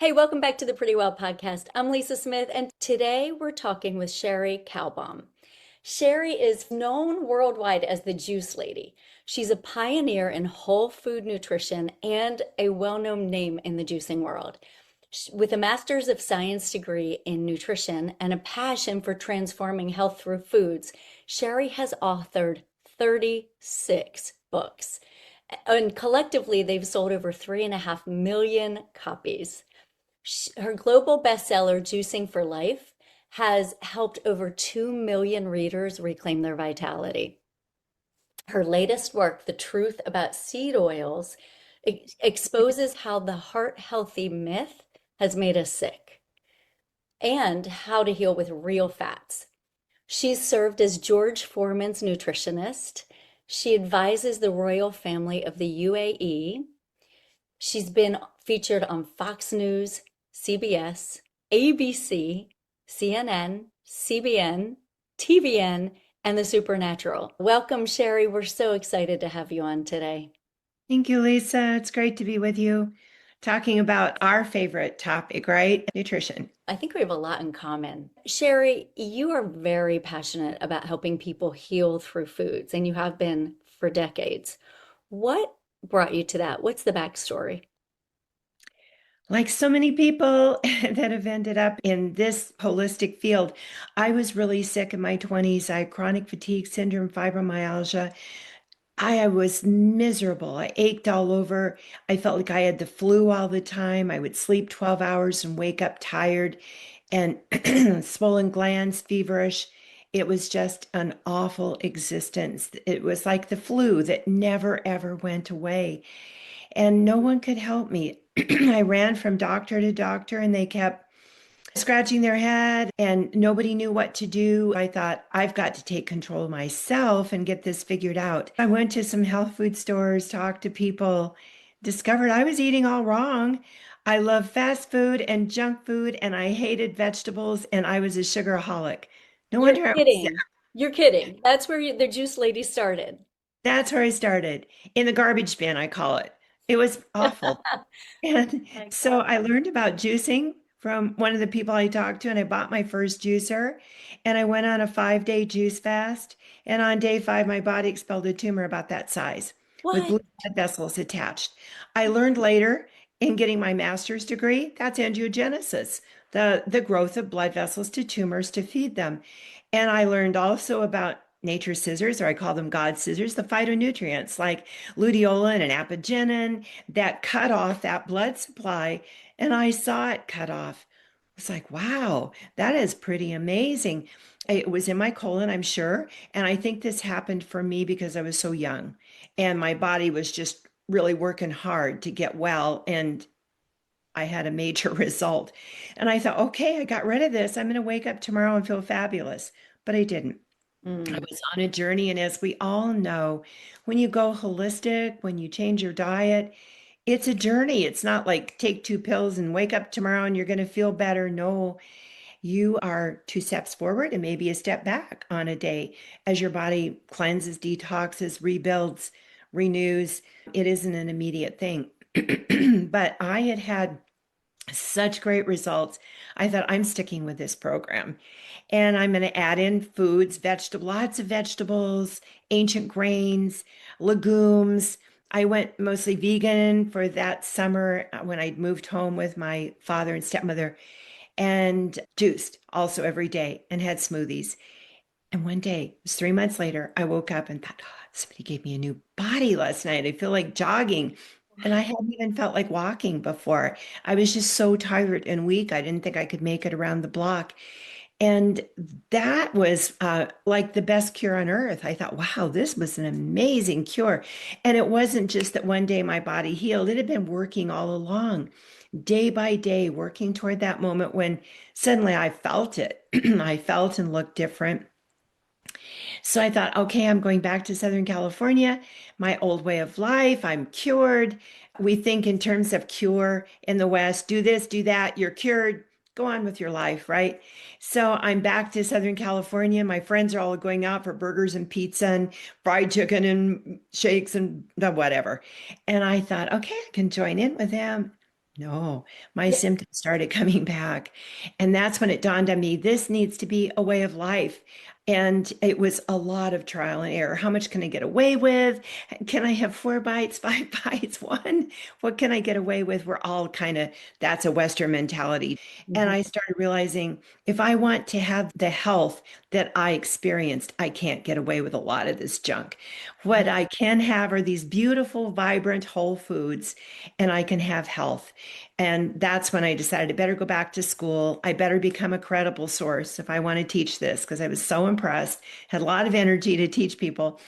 Hey, welcome back to the Pretty Well podcast. I'm Lisa Smith, and today we're talking with Cherie Calbom. Cherie is known worldwide as the Juice Lady. She's a pioneer in whole food nutrition and a well-known name in the juicing world. With a master's of science degree in nutrition and a passion for transforming health through foods, Cherie has authored 36 books. And collectively, they've sold over 3.5 million copies. Her global bestseller, Juicing for Life, has helped over 2 million readers reclaim their vitality. Her latest work, The Truth About Seed Oils, exposes how the heart healthy myth has made us sick and how to heal with real fats. She's served as George Foreman's nutritionist. She advises the royal family of the UAE. She's been featured on Fox News, CBS, ABC, CNN, CBN, TVN, and The Supernatural. Welcome, Cherie. We're so excited to have you on today. Thank you, Lisa. It's great to be with you talking about our favorite topic, right? Nutrition. I think we have a lot in common. Cherie, you are very passionate about helping people heal through foods, and you have been for decades. What brought you to that? What's the backstory? Like so many people that have ended up in this holistic field, I was really sick in my 20s. I had chronic fatigue syndrome, fibromyalgia. I was miserable. I ached all over. I felt like I had the flu all the time. I would sleep 12 hours and wake up tired and swollen glands, feverish. It was just an awful existence. It was like the flu that never, ever went away. And no one could help me. I ran from doctor to doctor and they kept scratching their head and nobody knew what to do. I thought, I've got to take control of myself and get this figured out. I went to some health food stores, talked to people, discovered I was eating all wrong. I love fast food and junk food, and I hated vegetables, and I was a sugaraholic. No You're wonder I was sick. kidding. You're kidding. That's where the Juice Lady started. That's where I started. In the garbage bin, I call it. It was awful. And My so God. I learned about juicing from one of the people I talked to, and I bought my first juicer. And I went on a 5-day juice fast. And on day 5, my body expelled a tumor about that size with What? blue blood vessels attached. I learned later in getting my master's degree, that's angiogenesis, the growth of blood vessels to tumors to feed them. And I learned also about nature's scissors, or I call them God's scissors, the phytonutrients like luteolin and apigenin that cut off that blood supply. And I saw it cut off. It's like, wow, that is pretty amazing. It was in my colon, I'm sure. And I think this happened for me because I was so young and my body was just really working hard to get well. And I had a major result. And I thought, okay, I got rid of this. I'm going to wake up tomorrow and feel fabulous. But I didn't. I Mm. was on a journey, and as we all know, when you go holistic, when you change your diet, it's a journey. It's not like take 2 pills and wake up tomorrow and you're going to feel better. No, you are 2 steps forward and maybe a step back on a day as your body cleanses, detoxes, rebuilds, renews. It isn't an immediate thing. But I had had such great results. I thought I'm sticking with this program. And I'm going to add in foods, lots of vegetables, ancient grains, legumes. I went mostly vegan for that summer when I moved home with my father and stepmother, and juiced also every day and had smoothies. And one day, it was 3 months later, I woke up and thought, oh, somebody gave me a new body last night. I feel like jogging. And I hadn't even felt like walking before. I was just so tired and weak. I didn't think I could make it around the block. And that was like the best cure on earth. I thought, wow, this was an amazing cure. And it wasn't just that one day my body healed, it had been working all along, day by day, working toward that moment when suddenly I felt it. I felt and looked different. So I thought, okay, I'm going back to Southern California, my old way of life. I'm cured. We think in terms of cure in the West, do this, do that, you're cured, go on with your life, right? So I'm back to Southern California. My friends are all going out for burgers and pizza and fried chicken and shakes and whatever. And I thought, okay, I can join in with them. No, my symptoms started coming back. And that's when it dawned on me, this needs to be a way of life. And it was a lot of trial and error. How much can I get away with? Can I have 4 bites, 5 bites, one? What can I get away with? We're all kind of, that's a Western mentality. And Mhm. I started realizing if I want to have the health that I experienced, I can't get away with a lot of this junk. What I can have are these beautiful, vibrant whole foods, and I can have health. And that's when I decided I better go back to school. I better become a credible source if I want to teach this, because I was so impressed, had a lot of energy to teach people,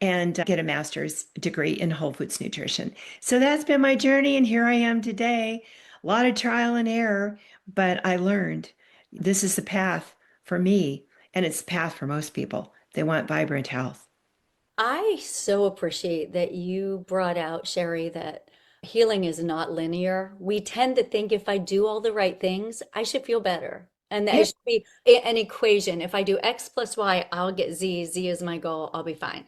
and get a master's degree in whole foods nutrition. So that's been my journey. And here I am today. A lot of trial and error, but I learned this is the path for me. And it's the path for most people. They want vibrant health. I so appreciate that you brought out, Cherie, that healing is not linear. We tend to think if I do all the right things, I should feel better. And that Yeah. it should be an equation. If I do X plus Y, I'll get Z. Z is my goal. I'll be fine.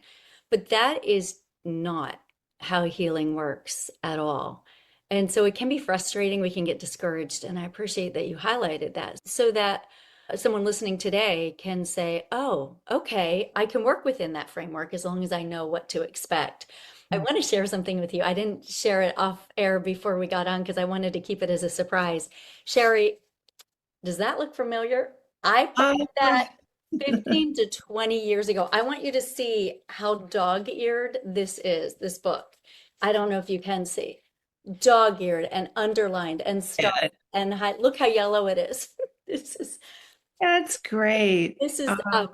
But that is not how healing works at all. And so it can be frustrating. We can get discouraged. And I appreciate that you highlighted that so that someone listening today can say, oh, okay, I can work within that framework as long as I know what to expect. I want to share something with you. I didn't share it off air before we got on because I wanted to keep it as a surprise. Cherie, does that look familiar? I bought Oh, that 15 to 20 years ago. I want you to see how dog-eared this is, this book. I don't know if you can see. Dog-eared and underlined and starred yeah, and look how yellow it is. This is that's great. this is Oh,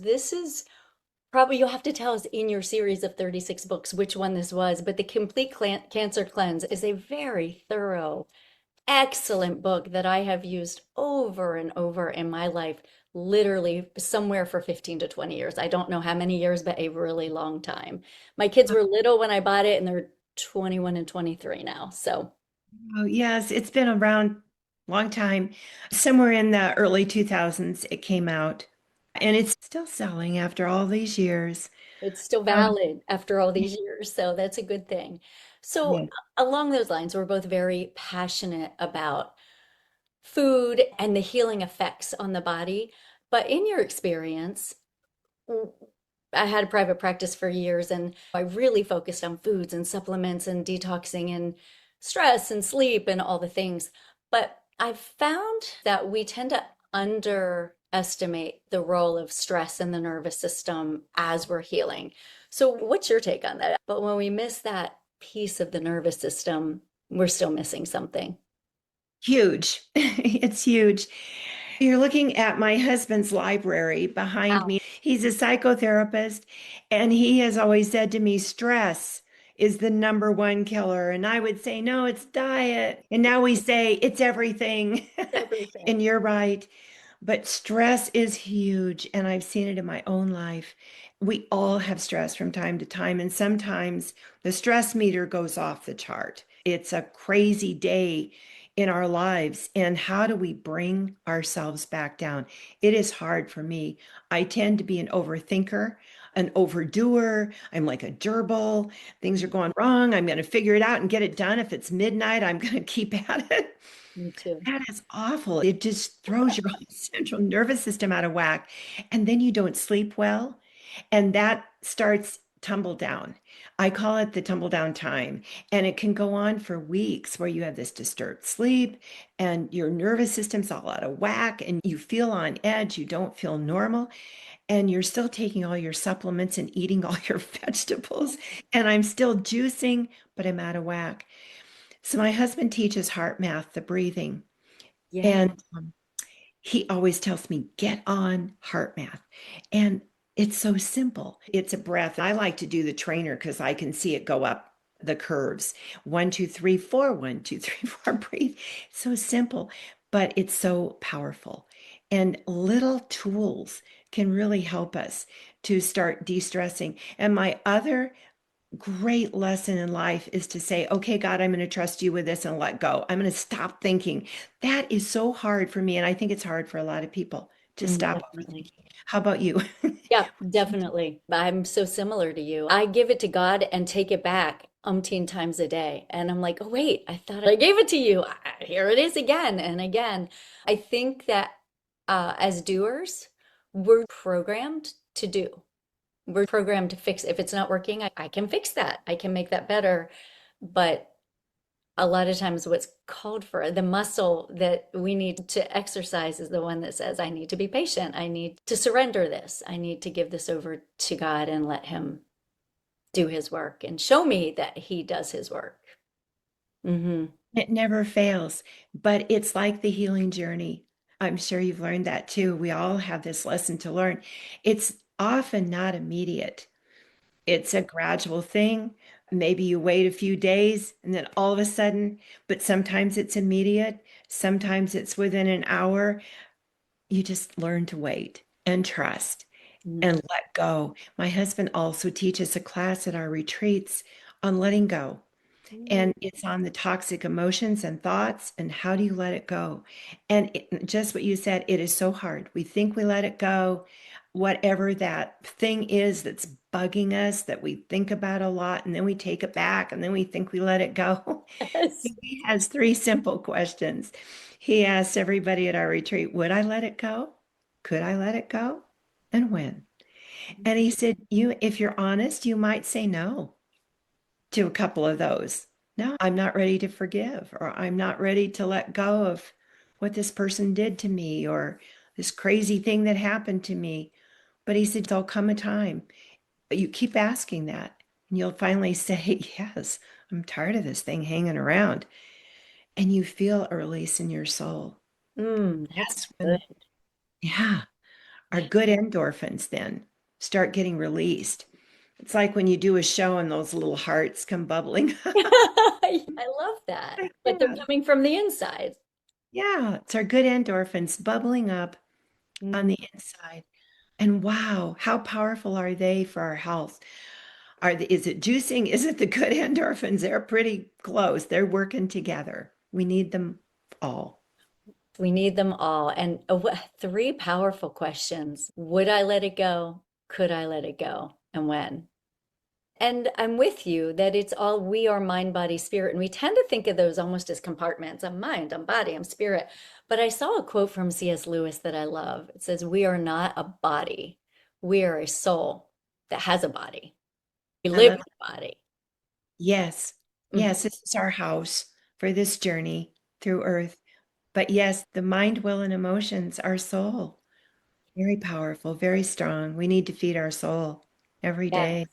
this is probably you'll have to tell us in your series of 36 books which one this was, but the Complete Cancer Cleanse is a very thorough, excellent book that I have used over and over in my life, literally somewhere for 15 to 20 years. I don't know how many years, but a really long time. My kids were little when I bought it, and they're 21 and 23 now. So oh, yes, it's been around a long time. Somewhere in the early 2000s, it came out, and it's still selling after all these years. it's still Oh, valid after all these years, so that's a good thing. So, yeah. along those lines, we're both very passionate about food and the healing effects on the body. But in your experience, I had a private practice for years and I really focused on foods and supplements and detoxing and stress and sleep and all the things. But I've found that we tend to underestimate the role of stress in the nervous system as we're healing. So, what's your take on that? But when we miss that piece of the nervous system, we're still missing something. Huge. It's huge. You're looking at my husband's library behind Wow. me. He's a psychotherapist, and he has always said to me, stress is the number one killer. And I would say, no, it's diet. And now we say it's everything. Everything. And you're right. But stress is huge, and I've seen it in my own life. We all have stress from time to time, and sometimes the stress meter goes off the chart. It's a crazy day in our lives. And how do we bring ourselves back down? It is hard for me. I tend to be an overthinker, an overdoer. I'm like a gerbil. Things are going wrong. I'm going to figure it out and get it done. If it's midnight, I'm going to keep at it. Me too. That is awful. It just throws your whole central nervous system out of whack. And then you don't sleep well. And that starts tumble down. I call it the tumble down time. And it can go on for weeks where you have this disturbed sleep and your nervous system's all out of whack and you feel on edge. You don't feel normal. And you're still taking all your supplements and eating all your vegetables. And I'm still juicing, but I'm out of whack. So my husband teaches heart math, the breathing. Yeah. And he always tells me, get on heart math. And it's so simple. It's a breath. I like to do the trainer because I can see it go up the curves. 1, 2, 3, 4, 1, 2, 3, 4, breathe. So simple, but it's so powerful. And little tools can really help us to start de stressing. And my other great lesson in life is to say, okay, God, I'm going to trust you with this and let go. I'm going to stop thinking. That is so hard for me. And I think it's hard for a lot of people to stop Definitely. overthinking. How about you? Yeah, definitely. I'm so similar to you. I give it to God and take it back. umpteen times a day. And I'm like, oh, wait, I thought I gave it to you. Here it is again and again. I think that as doers, we're programmed to do. We're programmed to fix. If it's not working, I can fix that. I can make that better. But a lot of times, what's called for, the muscle that we need to exercise is the one that says, I need to be patient. I need to surrender this. I need to give this over to God and let Him do His work and show me that He does His work. Hmm. It never fails, but it's like the healing journey. I'm sure you've learned that too. We all have this lesson to learn. It's often not immediate. It's a gradual thing. Maybe you wait a few days and then all of a sudden, but sometimes it's immediate. Sometimes it's within an hour. You just learn to wait and trust and let go. My husband also teaches a class at our retreats on letting go. And it's on the toxic emotions and thoughts and how do you let it go? And just what you said, it is so hard. We think we let it go, whatever that thing is that's bugging us that we think about a lot, and then we take it back and then we think we let it go. Yes. He has three simple questions. He asks everybody at our retreat, would I let it go? Could I let it go? And when? And he said, you, if you're honest, you might say no to a couple of those. No, I'm not ready to forgive, or I'm not ready to let go of what this person did to me, or this crazy thing that happened to me. But he said, there'll come a time. You keep asking that, and you'll finally say, yes, I'm tired of this thing hanging around. And you feel a release in your soul. That's That's good. when, yeah, our good endorphins then start getting released. It's like when you do a show and those little hearts come bubbling. I love that. But they're Yeah. coming from the inside. Yeah, it's our good endorphins bubbling up on Mm. the inside. And wow, how powerful are they for our health? Is it juicing? Is it the good endorphins? They're pretty close. They're working together. We need them all. We need them all. And three powerful questions. Would I let it go? Could I let it go? And when? And I'm with you that it's all we are mind, body, spirit. And we tend to think of those almost as compartments. I'm mind, I'm body, I'm spirit. But I saw a quote from C.S. Lewis that I love. It says, we are not a body. We are a soul that has a body. We I live love in a body. Yes. Mhm. Yes, this is our house for this journey through earth. But yes, the mind, will, and emotions, our soul, very powerful, very strong. We need to feed our soul every Yes. day.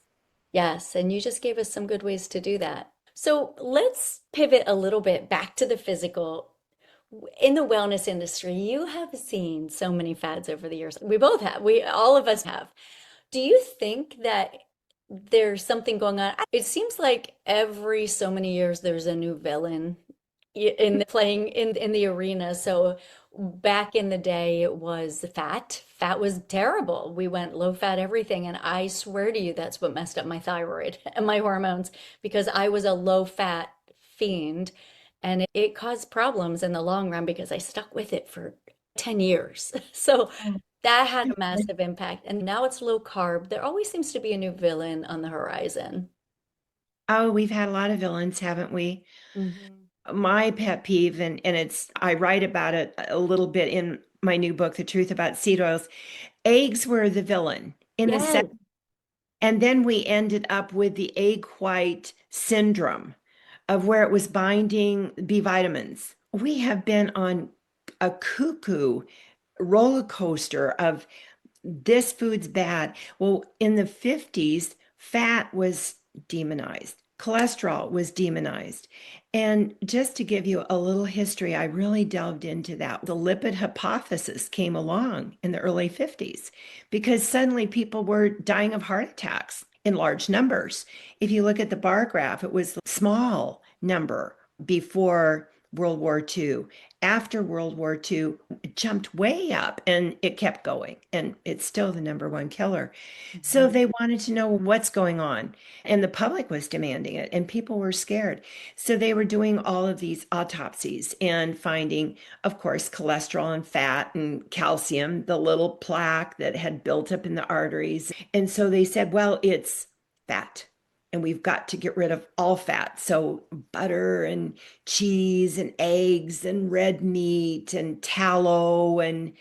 Yes. And you just gave us some good ways to do that. So let's pivot a little bit back to the physical. In the wellness industry, you have seen so many fads over the years. We both have. We all of us have. Do you think that there's something going on? It seems like every so many years there's a new villain in playing in the arena. So back in the day it was fat. Fat was terrible. We went low fat everything, and I swear to you that's what messed up my thyroid and my hormones because I was a low fat fiend, and it caused problems in the long run because I stuck with it for 10 years. So Oh, that had a massive impact. And now it's low carb. There always seems to be a new villain on the horizon. oh, we've had a lot of villains, haven't we? Hmm. My pet peeve, and it's I write about it a little bit in my new book, The Truth About Seed Oils. Eggs were the villain in the set, Yes. and then we ended up with the egg white syndrome of where it was binding B vitamins. We have been on a cuckoo roller coaster of this food's bad. Well, in the 50s, fat was demonized, cholesterol was demonized. And just to give you a little history, I really delved into that. The lipid hypothesis came along in the early 50s because suddenly people were dying of heart attacks in large numbers. If you look at the bar graph, it was a small number before World War II. After World War II, it jumped way up and it kept going. And it's still the number one killer. So Mhm. they wanted to know what's going on. And the public was demanding it, and people were scared. So they were doing all of these autopsies and finding, of course, cholesterol and fat and calcium, the little plaque that had built up in the arteries. And so they said, well, it's fat. and we've got to get rid of all fat. So butter and cheese and eggs and red meat and tallow and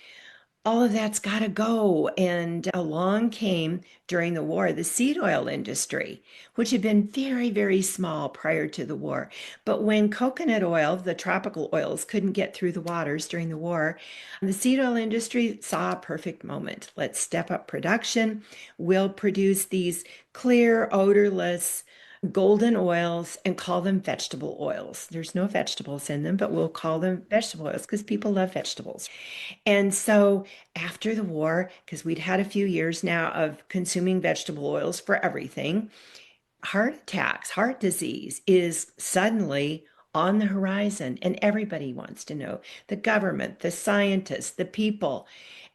all of that's got to go. And along came during the war the seed oil industry, which had been very, very small prior to the war. But when coconut oil, the tropical oils, couldn't get through the waters during the war, the seed oil industry saw a perfect moment. Let's step up production. We'll produce these clear, odorless, golden oils and call them vegetable oils. There's no vegetables in them, but we'll call them vegetable oils because people love vegetables. And so after the war, because we'd had a few years now of consuming vegetable oils for everything, heart attacks, heart disease is suddenly on the horizon, and everybody wants to know the government, the scientists, the people.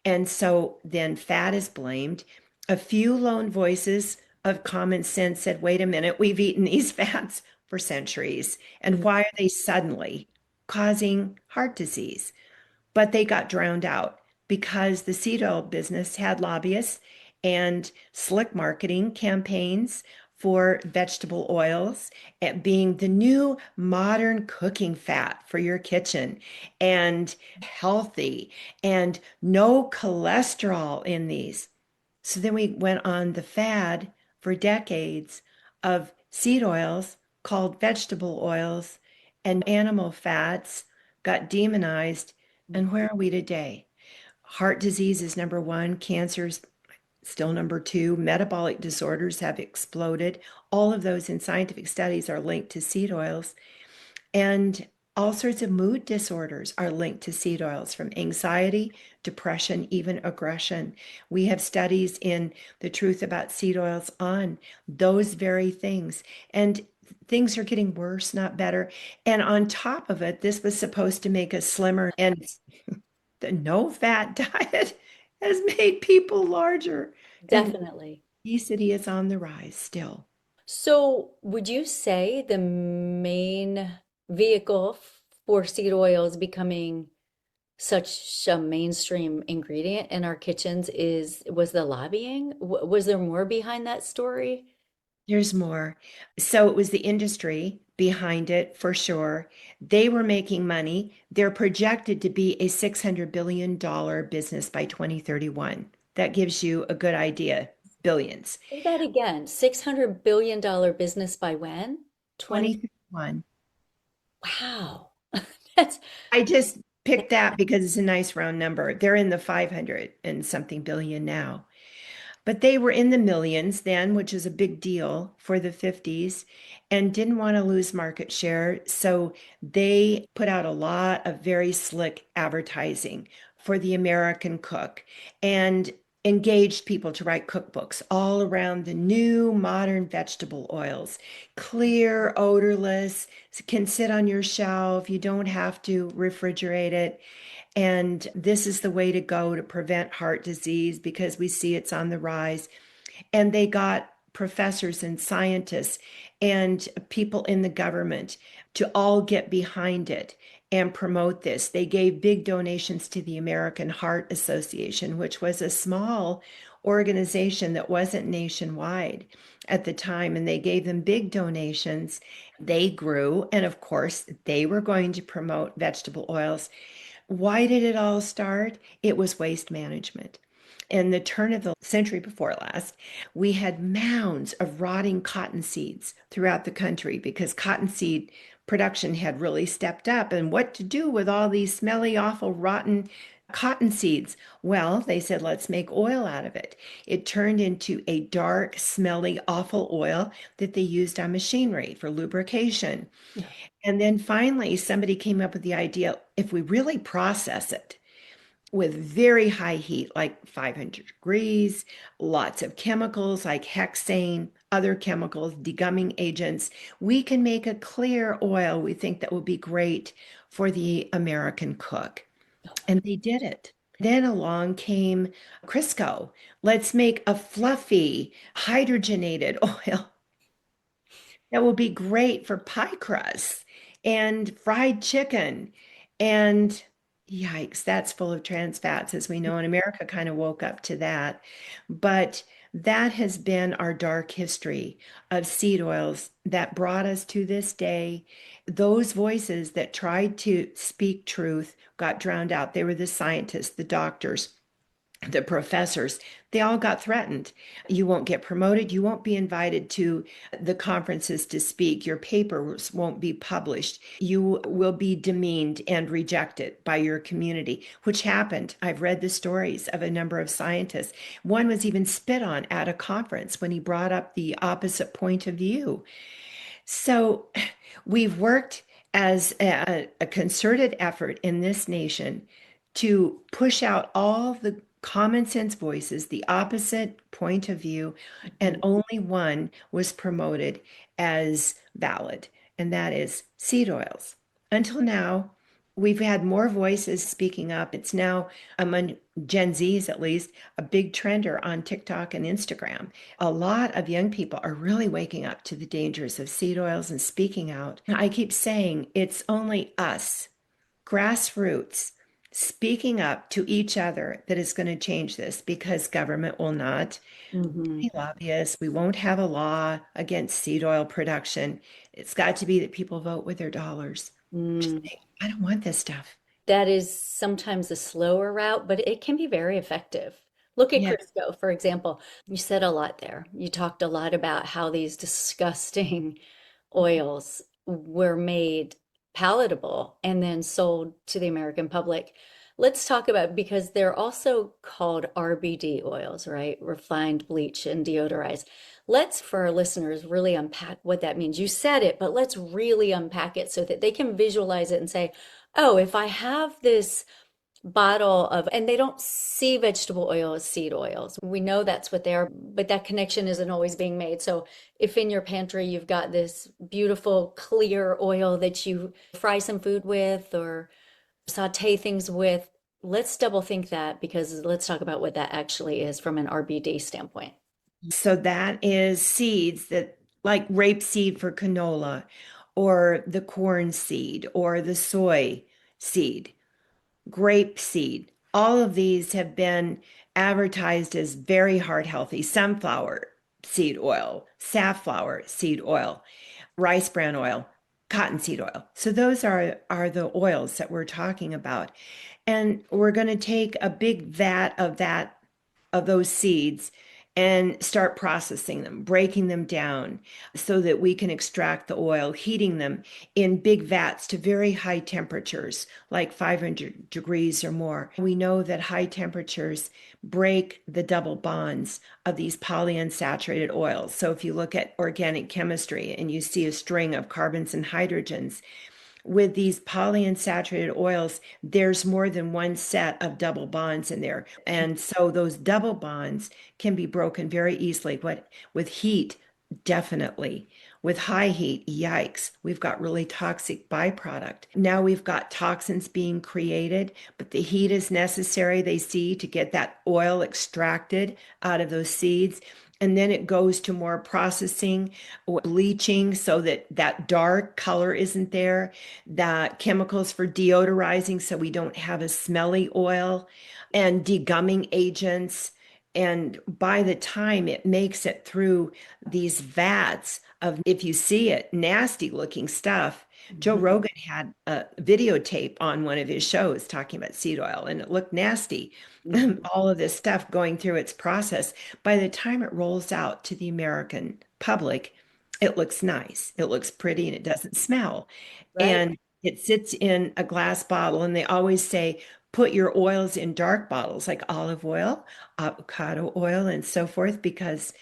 And so then fat is blamed. A few lone voices of common sense said, wait a minute, we've eaten these fats for centuries. And why are they suddenly causing heart disease? But they got drowned out because the seed oil business had lobbyists and slick marketing campaigns for vegetable oils at being the new modern cooking fat for your kitchen and healthy and no cholesterol in these. So then we went on the fad for decades of seed oils called vegetable oils, and animal fats got demonized. And where are we today? Heart disease is number one, cancer's still number two, metabolic disorders have exploded. All of those in scientific studies are linked to seed oils. And all sorts of mood disorders are linked to seed oils, from anxiety, depression, even aggression. We have studies in The Truth About Seed Oils on those very things. And things are getting worse, not better. And on top of it, this was supposed to make us slimmer. And the no fat diet has made people larger. And Definitely. obesity is on the rise still. So, would you say the main vehicle for seed oils becoming such a mainstream ingredient in our kitchens is was the lobbying? Was there more behind that story? There's more. So it was the industry behind it for sure. They were making money. They're projected to be a $600 billion business by 2031. That gives you a good idea. Billions. Say that again. $600 billion business by when? 20. 2031. Wow. That's I just picked that because it's a nice round number. They're in the 500 and something billion now. But they were in the millions then, which is a big deal for the 50s, and didn't want to lose market share. So they put out a lot of very slick advertising for the American cook and engaged people to write cookbooks all around the new modern vegetable oils. Clear, odorless, can sit on your shelf. You don't have to refrigerate it. And this is the way to go to prevent heart disease because we see it's on the rise. And they got professors and scientists and people in the government to all get behind it and promote this. They gave big donations to the American Heart Association, which was a small organization that wasn't nationwide at the time, and they gave them big donations. They grew, and of course, they were going to promote vegetable oils. Why did it all start? It was waste management. In the turn of the century before last, we had mounds of rotting cotton seeds throughout the country because cottonseed production had really stepped up. And what to do with all these smelly, awful, rotten cotton seeds? Well, they said, let's make oil out of it. It turned into a dark, smelly, awful oil that they used on machinery for lubrication. And then finally, somebody came up with the idea, if we really process it with very high heat, like 500 degrees, lots of chemicals like hexane, other chemicals, degumming agents, we can make a clear oil. We think that will be great for the American cook. And they did it. Then along came Crisco. Let's make a fluffy, hydrogenated oil that will be great for pie crusts and fried chicken. And yikes, that's full of trans fats, as we know, and America kind of woke up to that. But That has been our dark history of seed oils that brought us to this day. Those voices that tried to speak truth got drowned out. They were the scientists, the doctors, the professors. They all got threatened. You won't get promoted. You won't be invited to the conferences to speak. Your papers won't be published. You will be demeaned and rejected by your community, which happened. I've read the stories of a number of scientists. One was even spit on at a conference when he brought up the opposite point of view. So we've worked as a concerted effort in this nation to push out all the common sense voices, the opposite point of view, and Mhm. only one was promoted as valid, and that is seed oils. Until now, we've had more voices speaking up. It's now among Gen Zs, at least, a big trender on TikTok and Instagram. A lot of young people are really waking up to the dangers of seed oils and speaking out. I keep saying it's only us, grassroots, speaking up to each other that is going to change this because government will not. Mhm. Any lobbyists, we won't have a law against seed oil production. It's got to be that people vote with their dollars. Just Mm. say, I don't want this stuff. That is sometimes a slower route, but it can be very effective. Look at Yeah. Crisco, for example. You said a lot there. You talked a lot about how these disgusting oils were made palatable and then sold to the American public. Let's talk about because they're also called RBD oils, right? Refined, bleach, and deodorized. Let's, for our listeners, really unpack what that means. You said it, but let's really unpack it so that they can visualize it and say, oh, if I have this bottle of, and they don't see vegetable oil as seed oils. We know that's what they are, but that connection isn't always being made. So if in your pantry you've got this beautiful clear oil that you fry some food with or saute things with, let's double think that because let's talk about what that actually is from an RBD standpoint. So that is seeds that, like rapeseed for canola, or the corn seed, or the soy seed, grape seed. All of these have been advertised as very heart healthy. Sunflower seed oil, safflower seed oil, rice bran oil, cottonseed oil. So those are the oils that we're talking about. And we're going to take a big vat of those seeds and start processing them, breaking them down so that we can extract the oil, heating them in big vats to very high temperatures, like 500 degrees or more. We know that high temperatures break the double bonds of these polyunsaturated oils. So if you look at organic chemistry and you see a string of carbons and hydrogens, with these polyunsaturated oils, there's more than one set of double bonds in there. And so those double bonds can be broken very easily. What with heat, definitely. With high heat, yikes, we've got really toxic byproduct. Now we've got toxins being created, but the heat is necessary, they see, to get that oil extracted out of those seeds. And then it goes to more processing, bleaching, so that that dark color isn't there, the chemicals for deodorizing so we don't have a smelly oil, and degumming agents. And by the time it makes it through these vats of, if you see it, nasty looking stuff. Joe Mhm. Rogan had a videotape on one of his shows talking about seed oil, and it looked nasty. Mhm. All of this stuff going through its process. By the time it rolls out to the American public, it looks nice, it looks pretty, and it doesn't smell. Right. And it sits in a glass bottle, and they always say, put your oils in dark bottles like olive oil, avocado oil, and so forth, because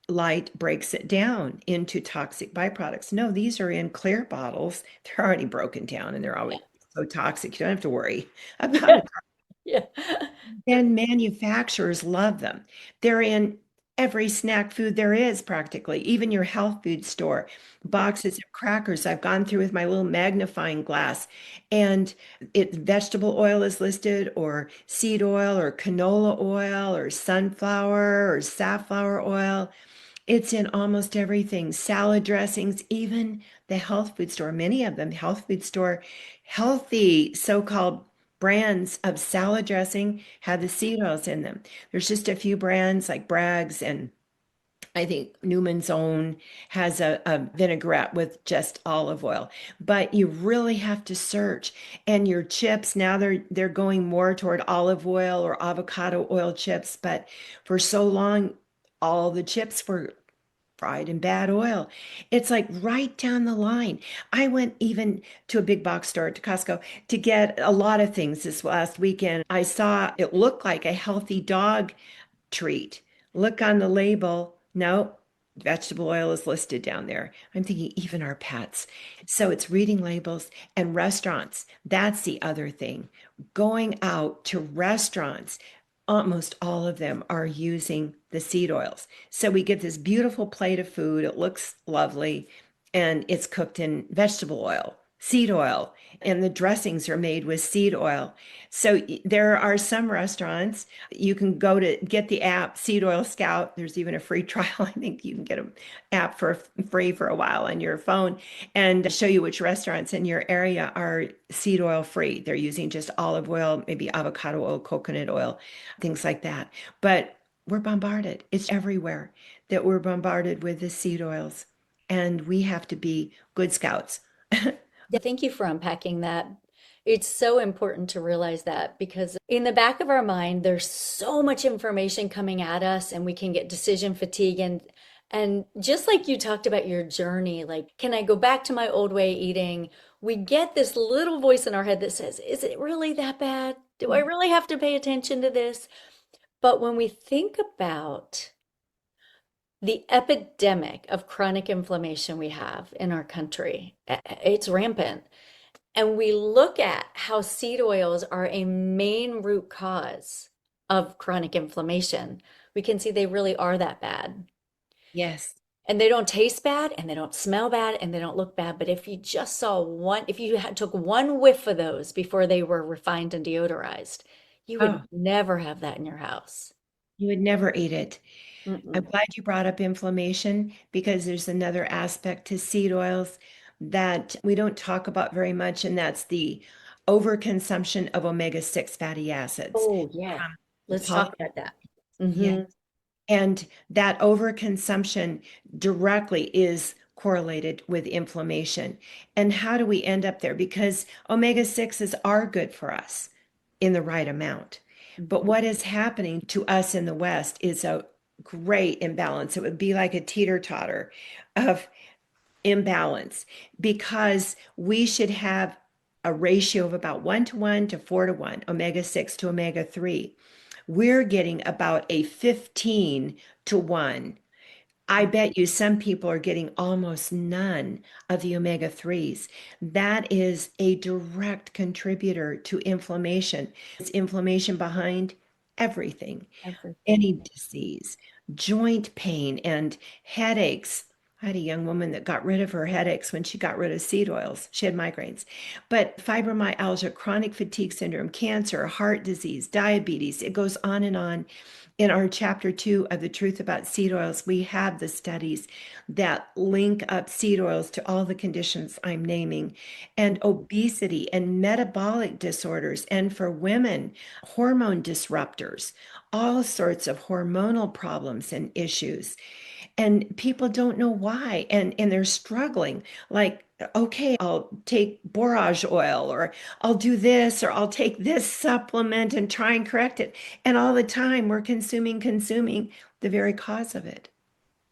light breaks it down into toxic byproducts. No, these are in clear bottles. They're already broken down and they're always so toxic. You don't have to worry about Yeah. it. Yeah. And manufacturers love them. They're in every snack food there is, practically, even your health food store. Boxes of crackers I've gone through with my little magnifying glass, and vegetable oil is listed, or seed oil, or canola oil, or sunflower, or safflower oil. It's in almost everything. Salad dressings, even the health food store, many of them, health food store, healthy so-called brands of salad dressing have the seed oils in them. There's just a few brands like Bragg's and I think Newman's Own has a vinaigrette with just olive oil, but you really have to search. And your chips now they're going more toward olive oil or avocado oil chips, but for so long all the chips were fried in bad oil. It's like right down the line. I went even to a big box store, to Costco, to get a lot of things this last weekend. I saw it looked like a healthy dog treat. Look on the label. No, vegetable oil is listed down there. I'm thinking even our pets. So it's reading labels and restaurants. That's the other thing. Going out to restaurants, almost all of them are using the seed oils. So we get this beautiful plate of food. It looks lovely and it's cooked in vegetable oil, seed oil, and the dressings are made with seed oil. So there are some restaurants you can go to get the app Seed Oil Scout. There's even a free trial. I think you can get an app for free for a while on your phone and show you which restaurants in your area are seed oil free. They're using just olive oil, maybe avocado oil, coconut oil, things like that. But we're bombarded. It's everywhere that we're bombarded with the seed oils. And we have to be good scouts. Yeah, thank you for unpacking that. It's so important to realize that because in the back of our mind, there's so much information coming at us and we can get decision fatigue and just like you talked about your journey, like, can I go back to my old way of eating? We get this little voice in our head that says, is it really that bad? Do I really have to pay attention to this? But when we think about the epidemic of chronic inflammation we have in our country, it's rampant. And we look at how seed oils are a main root cause of chronic inflammation. We can see they really are that bad. Yes. And they don't taste bad and they don't smell bad and they don't look bad. But if you just saw one, if you had took one whiff of those before they were refined and deodorized, you would Oh, never have that in your house. you would never eat it. I'm Mm-mm. glad you brought up inflammation because there's another aspect to seed oils that we don't talk about very much, and that's the overconsumption of omega-6 fatty acids. Oh, yeah. The Let's talk poly, about that. yeah. Hmm. And that overconsumption directly is correlated with inflammation. And how do we end up there? Because omega-6s are good for us in the right amount. But what is happening to us in the West is a great imbalance. It would be like a teeter-totter of imbalance because we should have a ratio of about 1 to 1 to 4 to 1, omega-6 to omega-3. We're getting about a 15 to 1. I bet you some people are getting almost none of the omega-3s. That is a direct contributor to inflammation. It's inflammation behind everything, Everything. any disease, joint pain, and headaches. I had a young woman that got rid of her headaches when she got rid of seed oils. She had migraines. But fibromyalgia, chronic fatigue syndrome, cancer, heart disease, diabetes, it goes on and on. In our chapter 2 of The Truth About Seed Oils, we have the studies that link up seed oils to all the conditions I'm naming, and obesity and metabolic disorders, and for women, hormone disruptors, all sorts of hormonal problems and issues. And people don't know why, and they're struggling. Like, okay, I'll take borage oil, or I'll do this, or I'll take this supplement and try and correct it. And all the time we're consuming the very cause of it.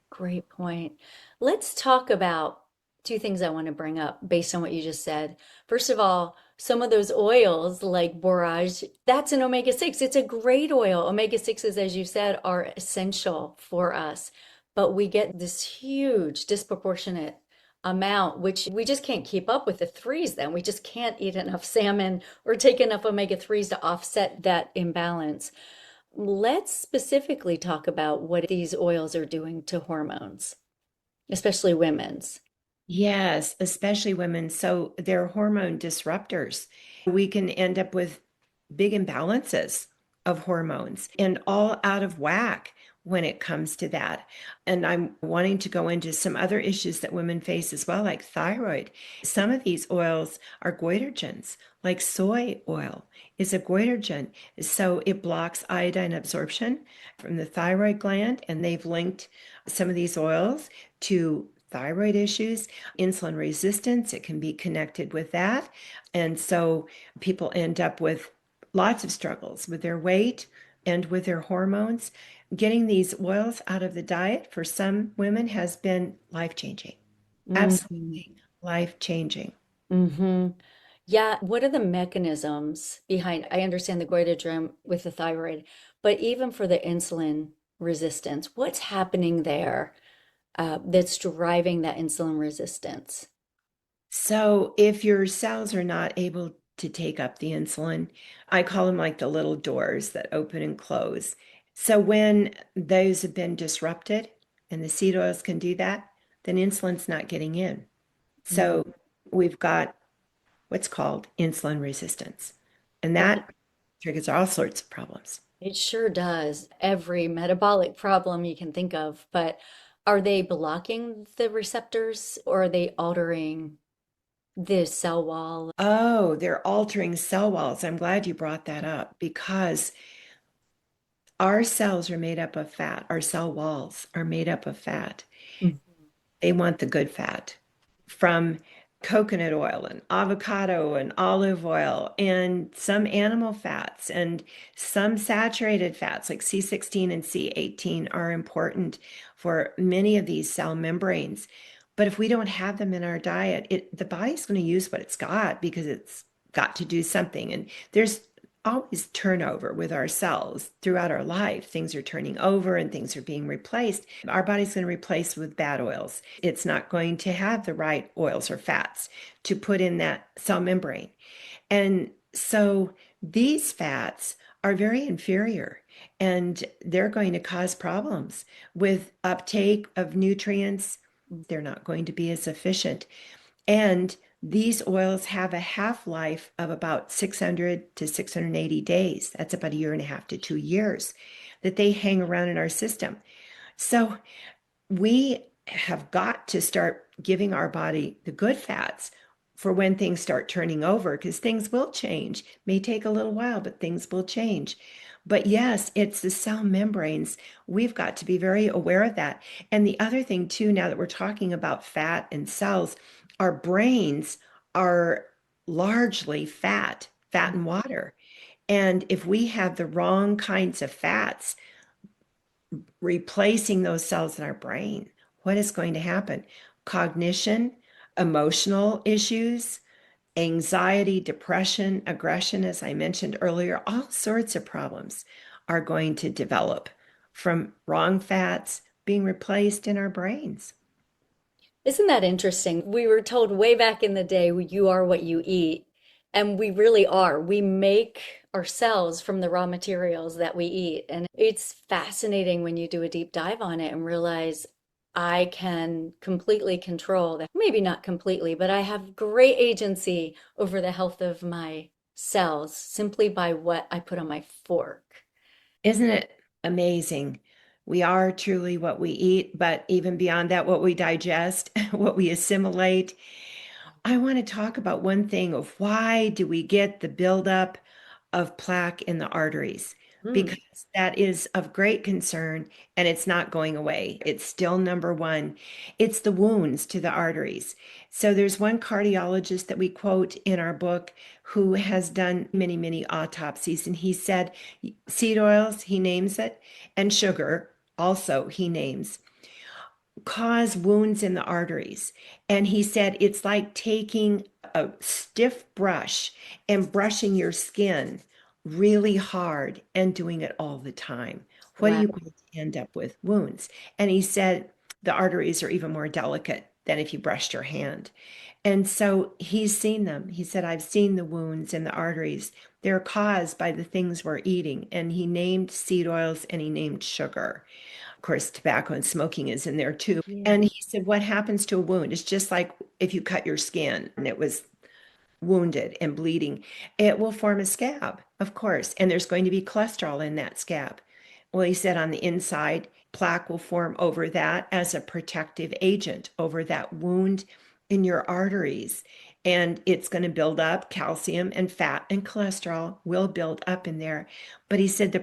Great point. Let's talk about two things I want to bring up based on what you just said. First of all, some of those oils like borage, that's an omega-6. It's a great oil. Omega-6s, as you said, are essential for us, but we get this huge disproportionate amount, which we just can't keep up with the threes then. We just can't eat enough salmon or take enough omega-3s to offset that imbalance. Let's specifically talk about what these oils are doing to hormones, especially women's. Yes, especially women. So they're hormone disruptors. We can end up with big imbalances of hormones and all out of whack when it comes to that. And I'm wanting to go into some other issues that women face as well, like thyroid. Some of these oils are goitrogens, like soy oil is a goitrogen. So it blocks iodine absorption from the thyroid gland. And they've linked some of these oils to thyroid issues, insulin resistance. It can be connected with that. And so people end up with lots of struggles with their weight and with their hormones. Getting these oils out of the diet for some women has been life changing. Mm-hmm. Absolutely life changing. Mm-hmm. Yeah, what are the mechanisms behind? I understand the goitrogen with the thyroid, but even for the insulin resistance, what's happening there that's driving that insulin resistance? So, if your cells are not able to take up the insulin, I call them like the little doors that open and close. So, when those have been disrupted, and the seed oils can do that, then insulin's not getting in. Mm. So, we've got what's called insulin resistance, and And that triggers all sorts of problems. it sure does. Every metabolic problem you can think of, but are they blocking the receptors or are they altering the cell wall? Oh, they're altering cell walls. I'm glad you brought that up because our cells are made up of fat. Our cell walls are made up of fat. Mhm. They want the good fat from coconut oil and avocado and olive oil and some animal fats and some saturated fats like C16 and C18 are important for many of these cell membranes. But if we don't have them in our diet, the body's going to use what it's got because it's got to do something. And there's always turnover with our cells throughout our life. Things are turning over and things are being replaced. Our body's going to replace with bad oils. It's not going to have the right oils or fats to put in that cell membrane. And so these fats are very inferior and they're going to cause problems with uptake of nutrients. They're not going to be as efficient. And these oils have a half life of about 600 to 680 days. That's about a year and a half to 2 years that they hang around in our system. So we have got to start giving our body the good fats for when things start turning over because things will change. May take a little while, but things will change. But yes, it's the cell membranes. We've got to be very aware of that. And the other thing, too, now that we're talking about fat and cells, our brains are largely fat and water. And if we have the wrong kinds of fats, replacing those cells in our brain, what is going to happen? Cognition, emotional issues, anxiety, depression, aggression, as I mentioned earlier, all sorts of problems are going to develop from wrong fats being replaced in our brains. Isn't that interesting? We were told way back in the day, you are what you eat. And we really are. We make ourselves from the raw materials that we eat. And it's fascinating when you do a deep dive on it and realize I can completely control that. Maybe not completely, but I have great agency over the health of my cells simply by what I put on my fork. Isn't it amazing? We are truly what we eat, but even beyond that, what we digest, what we assimilate. I want to talk about one thing of why do we get the buildup of plaque in the arteries? Hmm. Because that is of great concern and it's not going away. It's still number one. It's the wounds to the arteries. So there's one cardiologist that we quote in our book who has done many, many autopsies, and he said seed oils, he names it, and sugar also he names cause wounds in the arteries. And he said it's like taking a stiff brush and brushing your skin really hard and doing it all the time. What are Wow. you going to end up with? Wounds. And he said the arteries are even more delicate than if you brushed your hand. And so he's seen them. He said, I've seen the wounds in the arteries. They're caused by the things we're eating. And he named seed oils and he named sugar. Of course, tobacco and smoking is in there too. Yeah. And he said, what happens to a wound? It's just like if you cut your skin and it was wounded and bleeding, it will form a scab, of course. And there's going to be cholesterol in that scab. Well, he said on the inside, plaque will form over that as a protective agent over that wound in your arteries. And it's going to build up calcium and fat and cholesterol will build up in there. But he said the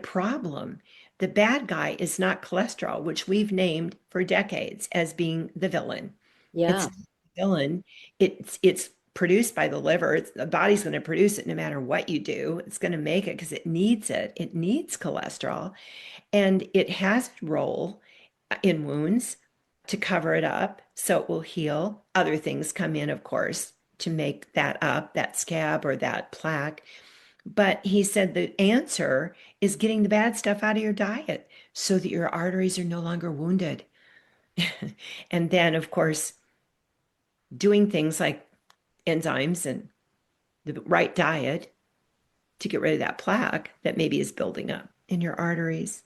bad guy is not cholesterol, which we've named for decades as being the villain. It's Yeah. not the villain. It's produced by the liver. The body's going to produce it no matter what you do. It's going to make it because it needs it. It needs cholesterol. And it has a role in wounds to cover it up so it will heal. Other things come in, of course, to make that up, that scab or that plaque. But he said the answer is getting the bad stuff out of your diet so that your arteries are no longer wounded. And then, of course, doing things like enzymes and the right diet to get rid of that plaque that maybe is building up in your arteries.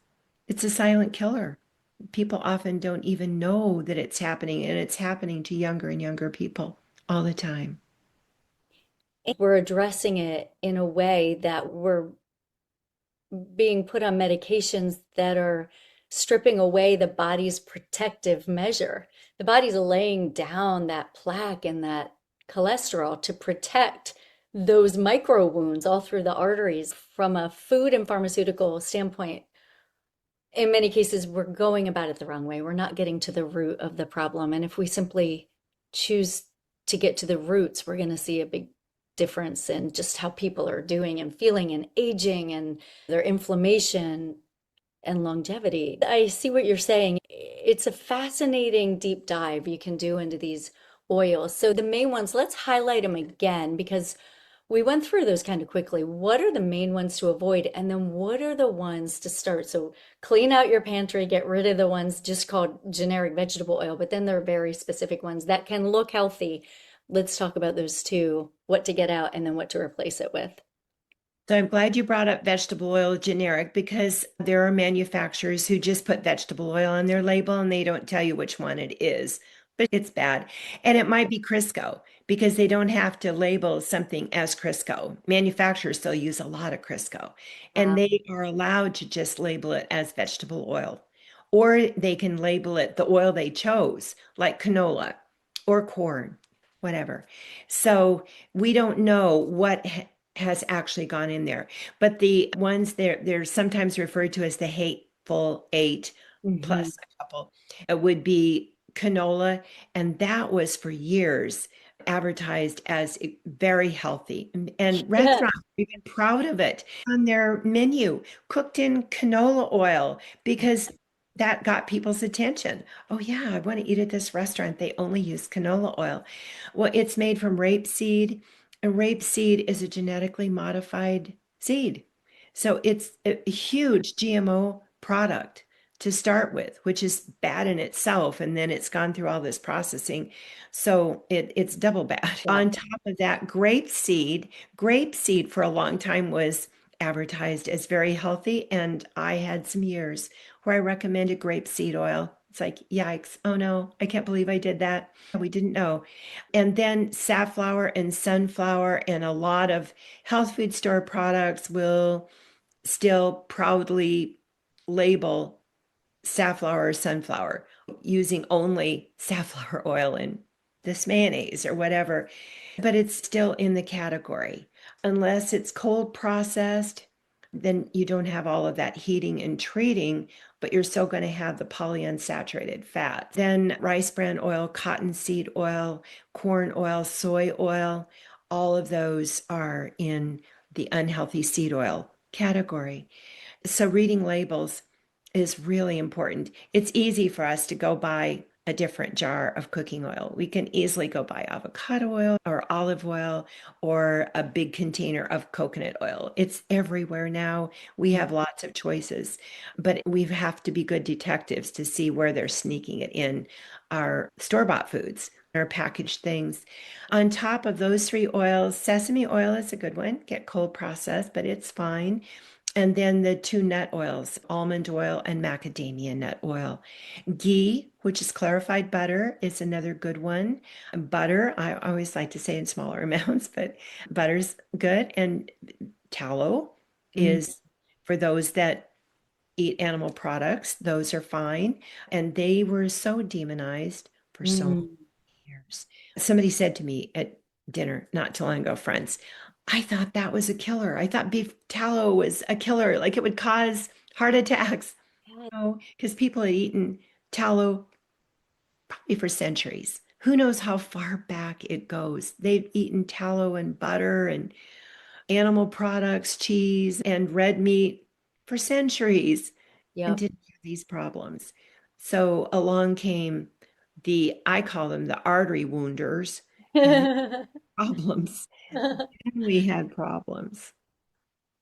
It's a silent killer. People often don't even know that it's happening, and it's happening to younger and younger people all the time. We're addressing it in a way that we're being put on medications that are stripping away the body's protective measure. The body's laying down that plaque and that cholesterol to protect those micro wounds all through the arteries. From a food and pharmaceutical standpoint, in many cases, we're going about it the wrong way. We're not getting to the root of the problem. And if we simply choose to get to the roots, we're going to see a big difference in just how people are doing and feeling and aging and their inflammation and longevity. I see what you're saying. It's a fascinating deep dive you can do into these oils. So the main ones, let's highlight them again because we went through those kind of quickly. What are the main ones to avoid? And then what are the ones to start? So clean out your pantry, get rid of the ones just called generic vegetable oil, but then there are very specific ones that can look healthy. Let's talk about those two, what to get out and then what to replace it with. So I'm glad you brought up vegetable oil generic because there are manufacturers who just put vegetable oil on their label and they don't tell you which one it is, but it's bad. And it might be Crisco because they don't have to label something as Crisco. Manufacturers still use a lot of Crisco and they are allowed to just label it as vegetable oil. Or they can label it the oil they chose, like canola or corn, whatever. So we don't know what has actually gone in there. But the ones they're sometimes referred to as the hateful eight Mhm. plus a couple. It would be canola, and that was for years advertised as very healthy. And Yeah. restaurants are even proud of it on their menu, cooked in canola oil, because that got people's attention. Oh, yeah, I want to eat at this restaurant. They only use canola oil. Well, it's made from rapeseed, and rapeseed is a genetically modified seed. So it's a huge GMO product to start with, which is bad in itself. And then it's gone through all this processing. So it's double bad. Yeah. On top of that, grapeseed for a long time was advertised as very healthy. And I had some years where I recommended grapeseed oil. It's like, yikes. Oh no, I can't believe I did that. We didn't know. And then safflower and sunflower and a lot of health food store products will still proudly label safflower or sunflower using only safflower oil in this mayonnaise or whatever, but it's still in the category. Unless it's cold processed, then you don't have all of that heating and treating, but you're still going to have the polyunsaturated fat. Then rice bran oil, cottonseed oil, corn oil, soy oil, all of those are in the unhealthy seed oil category. So reading labels is really important. It's easy for us to go buy a different jar of cooking oil. We can easily go buy avocado oil or olive oil or a big container of coconut oil. It's everywhere now. We have lots of choices, but we have to be good detectives to see where they're sneaking it in our store-bought foods, our packaged things. On top of those three oils, sesame oil is a good one. Get cold processed, but it's fine. And then the two nut oils, almond oil and macadamia nut oil. Ghee, which is clarified butter, is another good one. Butter, I always like to say in smaller amounts, but butter's good. And tallow Mm. is for those that eat animal products. Those are fine. And they were so demonized for so many Mm. years. Somebody said to me at dinner not too long ago, friends, I thought that was a killer. I thought beef tallow was a killer, like it would cause heart attacks. Yeah. No, because people had eaten tallow probably for centuries. Who knows how far back it goes? They've eaten tallow and butter and animal products, cheese, and red meat for centuries and Yep. didn't have these problems. So along came I call them the artery wounders, and they had problems. And we had problems.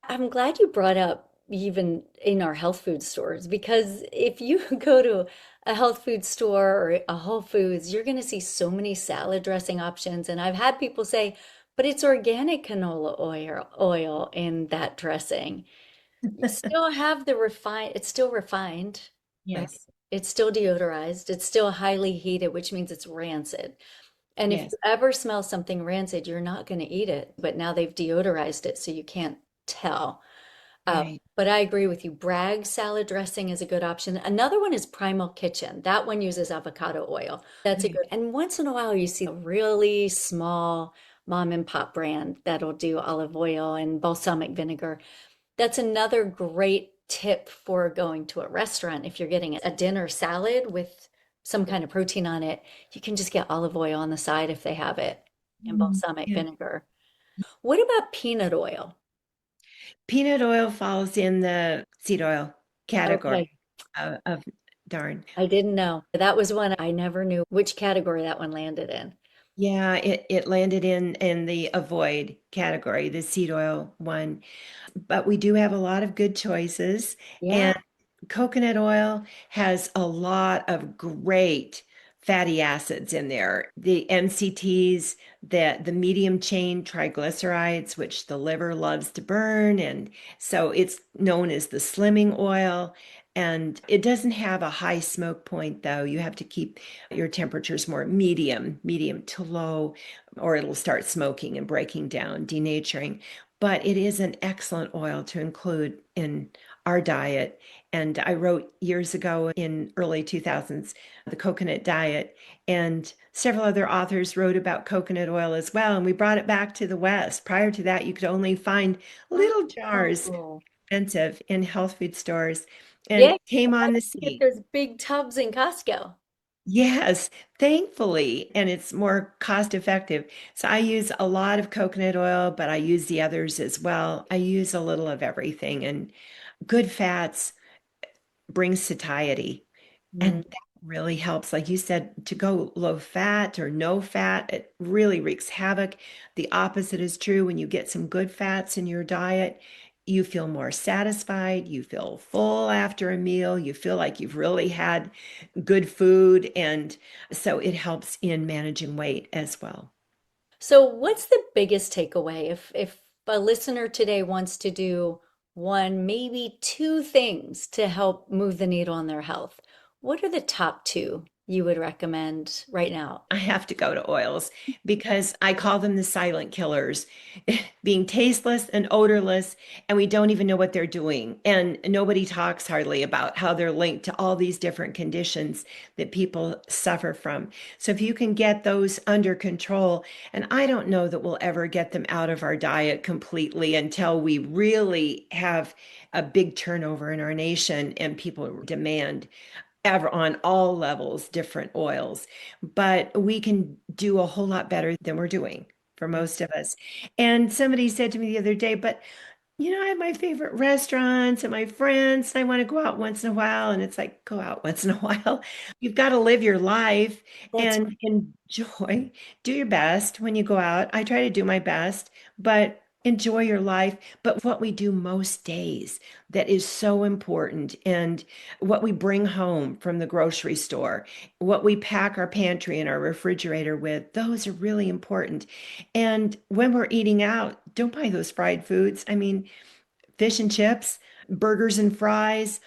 I'm glad you brought up even in our health food stores because if you go to a health food store or a Whole Foods, you're going to see so many salad dressing options. And I've had people say, but it's organic canola oil in that dressing. You still have the refined, it's still refined, right? Yes, It's still deodorized, it's still highly heated, which means it's rancid. And if yes, you ever smell something rancid, you're not going to eat it. But now they've deodorized it, so you can't tell. right. But I agree with you. Bragg salad dressing is a good option. Another one is Primal Kitchen. That one uses avocado oil. That's a Right. good. And once in a while, you see a really small mom and pop brand that'll do olive oil and balsamic vinegar. That's another great tip for going to a restaurant. If you're getting a dinner salad with some kind of protein on it, you can just get olive oil on the side if they have it and Mm, balsamic yeah. vinegar. What about peanut oil? Peanut oil falls in the seed oil Okay, category of darn. I didn't know. That was one I never knew which category that one landed in. Yeah, it landed in the avoid category, the seed oil one. But we do have a lot of good choices. Yeah. And coconut oil has a lot of great fatty acids in there. The MCTs, the medium chain triglycerides, which the liver loves to burn. And so it's known as the slimming oil. And it doesn't have a high smoke point, though. You have to keep your temperatures more medium to low, or it'll start smoking and breaking down, denaturing. But it is an excellent oil to include in our diet. And I wrote years ago in early 2000s, The Coconut Diet, and several other authors wrote about coconut oil as well. And we brought it back to the West. Prior to that, you could only find little jars, Oh. expensive, in health food stores, and Yeah, it came on the you get scene. those big tubs in Costco. Yes, thankfully, and it's more cost effective. So I use a lot of coconut oil, but I use the others as well. I use a little of everything, and good fats bring satiety. And Mm. that really helps. Like you said, to go low fat or no fat, it really wreaks havoc. The opposite is true. When you get some good fats in your diet, you feel more satisfied. You feel full after a meal. You feel like you've really had good food. And so it helps in managing weight as well. So what's the biggest takeaway if a listener today wants to do one, maybe two things to help move the needle on their health? What are the top two you would recommend right now? I have to go to oils because I call them the silent killers, being tasteless and odorless, and we don't even know what they're doing. And nobody talks hardly about how they're linked to all these different conditions that people suffer from. So if you can get those under control, and I don't know that we'll ever get them out of our diet completely until we really have a big turnover in our nation and people demand ever on all levels different oils, but we can do a whole lot better than we're doing for most of us. And somebody said to me the other day, but I have my favorite restaurants and my friends, and I want to go out once in a while. And it's like, go out once in a while. You've got to live your life That's and enjoy. Do your best when you go out. I try to do my best, but enjoy your life. But what we do most days that is so important, and what we bring home from the grocery store, what we pack our pantry and our refrigerator with, those are really important. And when we're eating out, don't buy those fried foods. I mean, fish and chips, burgers and fries,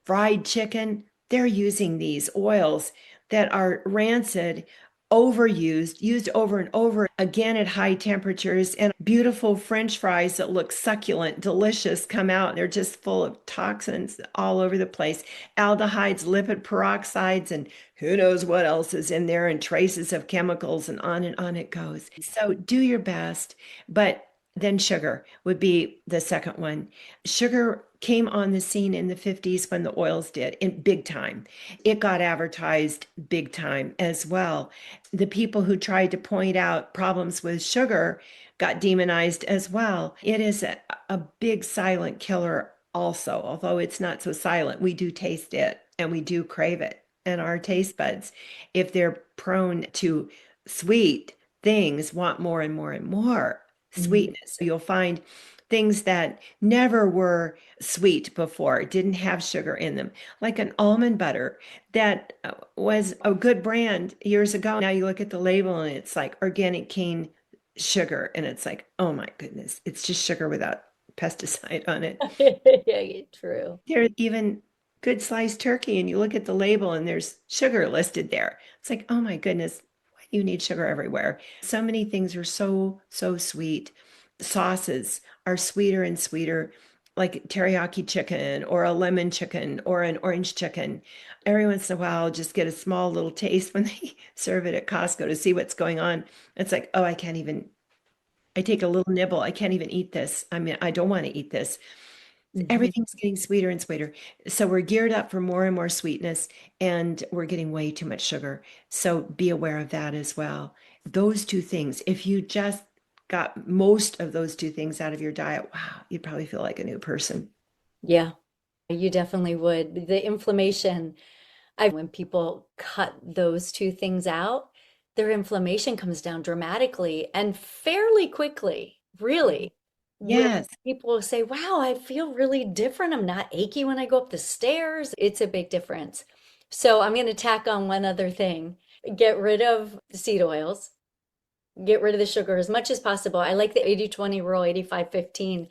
fried chicken, they're using these oils that are rancid overused, used over and over again at high temperatures, and beautiful French fries that look succulent, delicious come out. They're just full of toxins all over the place, aldehydes, lipid peroxides, and who knows what else is in there, and traces of chemicals, and on it goes. So do your best, but then sugar would be the second one. Sugar came on the scene in the 50s when the oils did, in big time. It got advertised big time as well. The people who tried to point out problems with sugar got demonized as well. It is a big silent killer also, although it's not so silent. We do taste it and we do crave it. And our taste buds, if they're prone to sweet things, want more and more and more Mhm. sweetness. You'll find things that never were sweet before, didn't have sugar in them, like an almond butter that was a good brand years ago. Now you look at the label and it's like organic cane sugar, and it's like, oh my goodness, it's just sugar without pesticide on it. Yeah, true. There's even good sliced turkey, and you look at the label and there's sugar listed there. It's like, oh my goodness, why do you need sugar everywhere? So many things are so sweet. Sauces are sweeter and sweeter, like teriyaki chicken or a lemon chicken or an orange chicken. Every once in a while, I'll just get a small little taste when they serve it at Costco to see what's going on. It's like, oh, I can't even, I take a little nibble. I can't even eat this. I mean, I don't want to eat this. Mhm. Everything's getting sweeter and sweeter. So we're geared up for more and more sweetness, and we're getting way too much sugar. So be aware of that as well. Those two things, if you just got most of those two things out of your diet, wow, you'd probably feel like a new person. Yeah, you definitely would. The inflammation, when people cut those two things out, their inflammation comes down dramatically and fairly quickly, really. Where Yes. people say, wow, I feel really different. I'm not achy when I go up the stairs. It's a big difference. So I'm going to tack on one other thing. Get rid of the seed oils, get rid of the sugar as much as possible. I like the 80-20 rule, 85-15.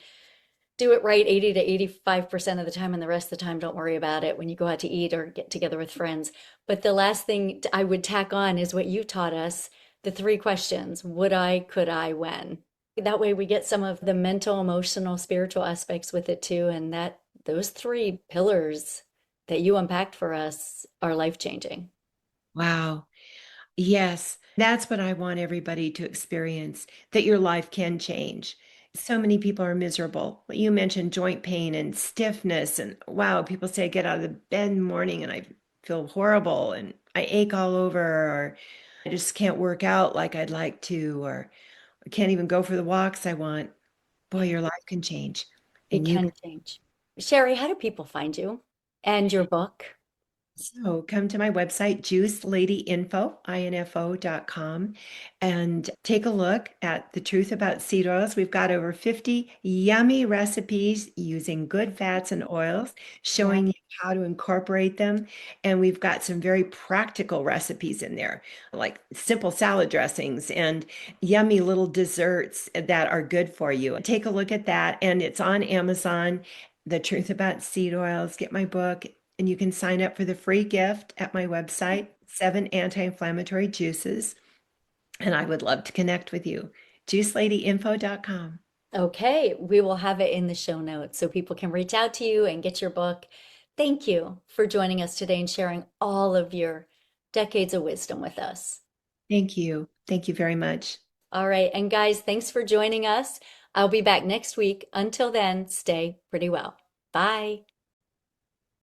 Do it right 80 to 85% of the time, and the rest of the time, don't worry about it when you go out to eat or get together with friends. But the last thing I would tack on is what you taught us, the three questions: would I, could I, when? That way we get some of the mental, emotional, spiritual aspects with it too. And that those three pillars that you unpacked for us are life changing. Wow. Yes, that's what I want everybody to experience, that your life can change. So many people are miserable. You mentioned joint pain and stiffness, and wow, people say I get out of the bed in the morning and I feel horrible and I ache all over, or I just can't work out like I'd like to, or I can't even go for the walks I want. Boy, Yeah, your life can change. it And you can change. Sherry, how do people find you and your book? So come to my website, juiceladyinfo.com, and take a look at the truth about seed oils. We've got over 50 yummy recipes using good fats and oils, Yeah, showing you how to incorporate them. And we've got some very practical recipes in there, like simple salad dressings and yummy little desserts that are good for you. Take a look at that. And it's on Amazon. The Truth About Seed Oils. Get my book, and you can sign up for the free gift at my website, 7 anti-inflammatory juices. And I would love to connect with you. juiceladyinfo.com. okay, we will have it in the show notes so people can reach out to you and get your book. Thank you for joining us today and sharing all of your decades of wisdom with us. Thank you. Thank you very much. All right, and guys, thanks for joining us. I'll be back next week. Until then, stay pretty well. Bye.